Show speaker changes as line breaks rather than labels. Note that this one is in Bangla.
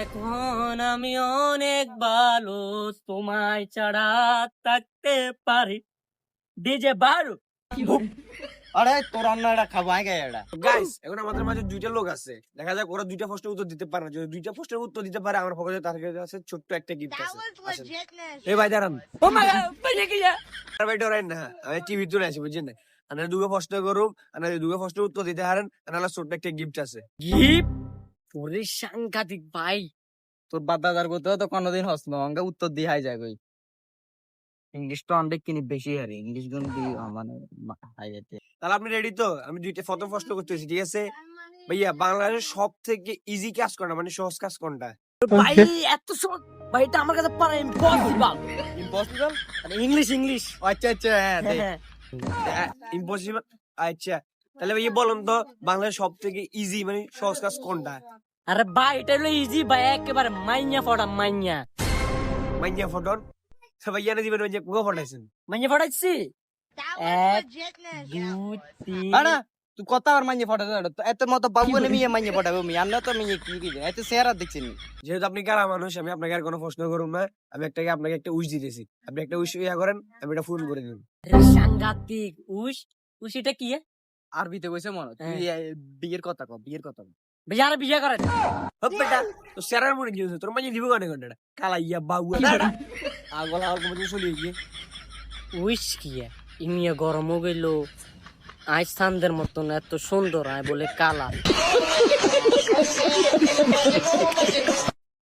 এখন আমি অনেক ভালো, তোমায় ছাড়া থাকতে পারি। DJ Bahru.
আরে তোর রান্নাটা খাবো আগে এটা।
গাইস এখন আমাদের মাঝে দুইটা লোক আছে, দেখা যাক ওরা দুইটা প্রশ্নের উত্তর দিতে পারে না। যদি দুইটা প্রশ্নের উত্তর দিতে পারে আমার পকেটে তার কাছে ছোট্ট একটা গিফট আছে। আসেন। এই ভাই দাঁড়ান,
ও মা বাইরে কি যা?
আর ভাই ডরাই না, আমি টিভি তুলে আছি বুঝছেন না। আপনারা দুটো প্রশ্ন করুম, আপনারা দুটো প্রশ্নের উত্তর দিতে পারেন, আপনারা ছোট্ট একটা গিফট আছে।
গিফট? ওরে সাংঘাতিক ভাই।
তোর বাদাদার করতেও তো কোনোদিন হস না, অঙ্গে উত্তর দিয়ে হাই যায় কই। ইংলিশ তো অনেক কিনি বেশি হারি, ইংলিশ গুণ দি মানে হাই যেতে।
তাহলে আপনি রেডি তো? আমি দুইটা প্রথম প্রশ্ন করতেছি, ঠিক আছে ভাইয়া? বাংলাদেশের সব থেকে ইজি কাজ কোনটা, মানে সহজ কাজ কোনটা?
ভাই এত সহজ ভাই, এটা আমার কাছে পারা ইম্পসিবল।
ইম্পসিবল?
মানে ইংলিশ ইংলিশ।
আচ্ছা আচ্ছা, হ্যাঁ দে।
ইম্পসিবল? আচ্ছা তাহলে ভাইয়া বলুন তো, বাংলাদেশের সব থেকে ইজি মানে সহজ কাজ কোনটা?
আরে ভাই এটা হলো ইজি ভাই, একেবারে মাইয়া ফটা মাইয়া।
মাইয়া ফটন ভাইয়া না দিবেন, ওই যে কুয়া ফটাইছেন।
মাইয়া ফটাইছি। এক দুই তিন।
আরে তুই কথা আর মাইনে ফটা দাও, এত মত বাবু নে মিয়ে মাইনে ফটাবো মি আন্না তো মিয়ে কি কি এত চেহারা দেখছেন।
যেহেতু আপনি কারা মানুষ, আমি আপনাকে আর কোনো প্রশ্ন করুন না। আমি আপনাকে একটা উইশ দিতেছি, আপনি একটা উইশ ইয়া করেন, আমি এটা ফুল করে দিন।
সাংঘাতিক। উস উস এটা কি?
আরবিতে কইছে মনে তুই বিয়ের কথা কও, বিয়ের কথা কও।
বেজার বিয়ে করে।
হপ বেটা, তো সেরার মনে কি হইছে? তোর মাঝে দিব কানে কানে কালা ইয়া বাবু আগলা আর মধ্যে চলে গিয়ে
উইস কি ইমিয়া গরম গেল। আজ স্থানদের মতন এত সুন্দর আয় বলে কালা।